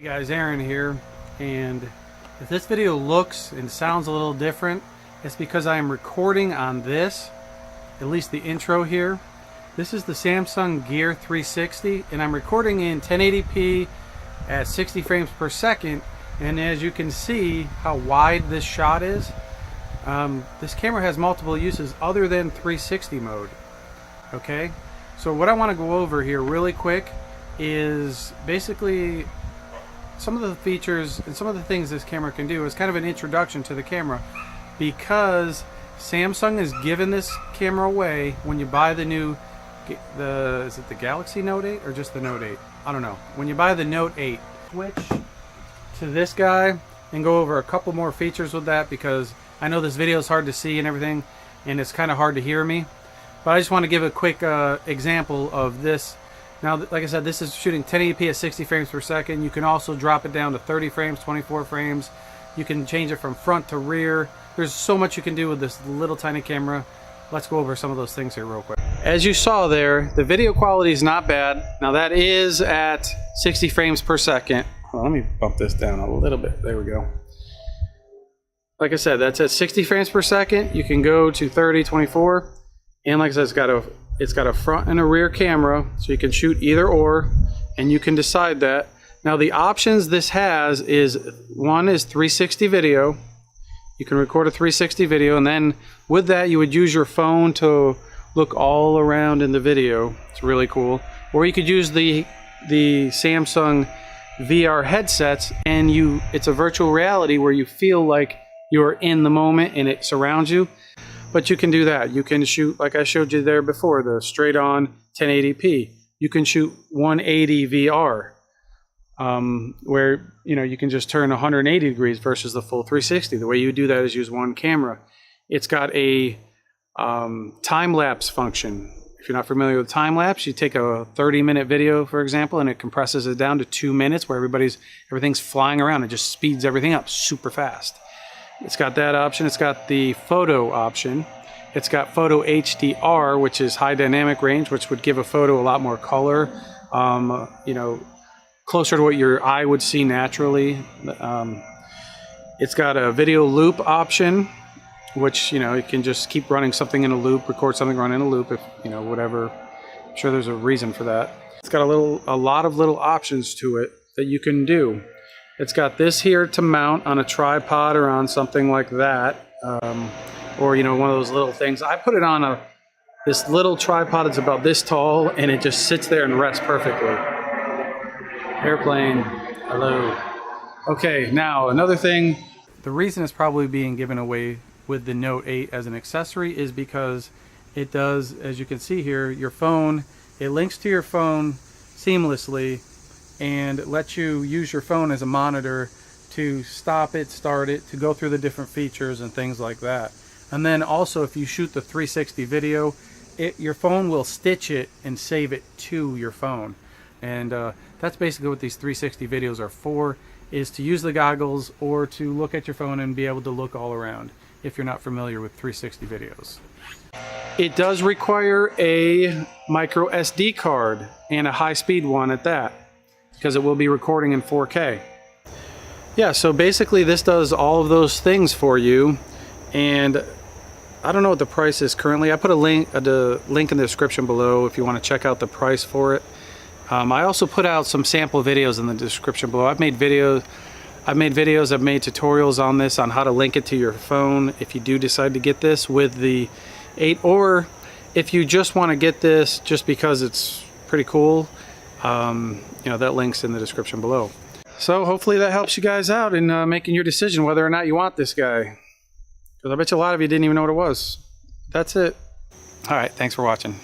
Hey guys, Aaron here, and if this video looks and sounds a little different, it's because I am recording on this, at least the intro here. This is the Samsung Gear 360, and I'm recording in 1080p at 60 frames per second, and as you can see how wide this shot is, this camera has multiple uses other than 360 mode. Okay, so what I want to go over here really quick is basically some of the features and some of the things this camera can do. Is kind of an introduction to the camera, because Samsung has given this camera away when you buy the new, is it the Galaxy Note 8 or just the Note 8? I don't know. When you buy the Note 8, switch to this guy and go over a couple more features with that, because I know this video is hard to see and everything, and it's kind of hard to hear me. But I just want to give a quick example of this. Now, like I said, this is shooting 1080p at 60 frames per second. You can also drop it down to 30 frames, 24 frames. You can change it from front to rear. There's so much you can do with this little tiny camera. Let's go over some of those things here real quick. As you saw there, the video quality is not bad. Now that is at 60 frames per second. Well, let me bump this down a little bit. There we go. Like I said, that's at 60 frames per second. You can go to 30, 24. And like I said, it's got a front and a rear camera, so you can shoot either or, and you can decide that. Now the options this has is, one is 360 video. You can record a 360 video, and then with that you would use your phone to look all around in the video. It's really cool. Or you could use the Samsung VR headsets, and it's a virtual reality where you feel like you're in the moment and it surrounds you. But you can do that. You can shoot, like I showed you there before, the straight on 1080p. You can shoot 180 VR, where you can just turn 180 degrees versus the full 360. The way you do that is use one camera. It's got a time-lapse function. If you're not familiar with time-lapse, you take a 30-minute video, for example, and it compresses it down to 2 minutes, where everything's flying around. It just speeds everything up super fast. It's got that option. It's got the photo option. It's got photo HDR, which is high dynamic range, which would give a photo a lot more color, closer to what your eye would see naturally. It's got a video loop option, which it can just keep running something in a loop, record something, run in a loop, if whatever. I'm sure there's a reason for that. It's got a lot of little options to it that you can do. It's got this here to mount on a tripod or on something like that, or one of those little things. I put it on this little tripod that's about this tall, and it just sits there and rests perfectly. Airplane, hello. Okay, now another thing. The reason it's probably being given away with the Note 8 as an accessory is because it does, as you can see here, your phone, it links to your phone seamlessly, and lets you use your phone as a monitor to stop it, start it, to go through the different features and things like that. And then also, if you shoot the 360 video, your phone will stitch it and save it to your phone. And that's basically what these 360 videos are for, is to use the goggles or to look at your phone and be able to look all around, if you're not familiar with 360 videos. It does require a micro SD card, and a high-speed one at that, because it will be recording in 4K. Yeah, so basically this does all of those things for you, and I don't know what the price is currently. I put the link in the description below if you want to check out the price for it. I also put out some sample videos in the description below. I've made videos, I've made tutorials on this, on how to link it to your phone if you do decide to get this with the 8, or if you just want to get this just because it's pretty cool. That link's in the description below. So hopefully that helps you guys out in making your decision whether or not you want this guy, because I bet you a lot of you didn't even know what it was. That's it. All right, thanks for watching.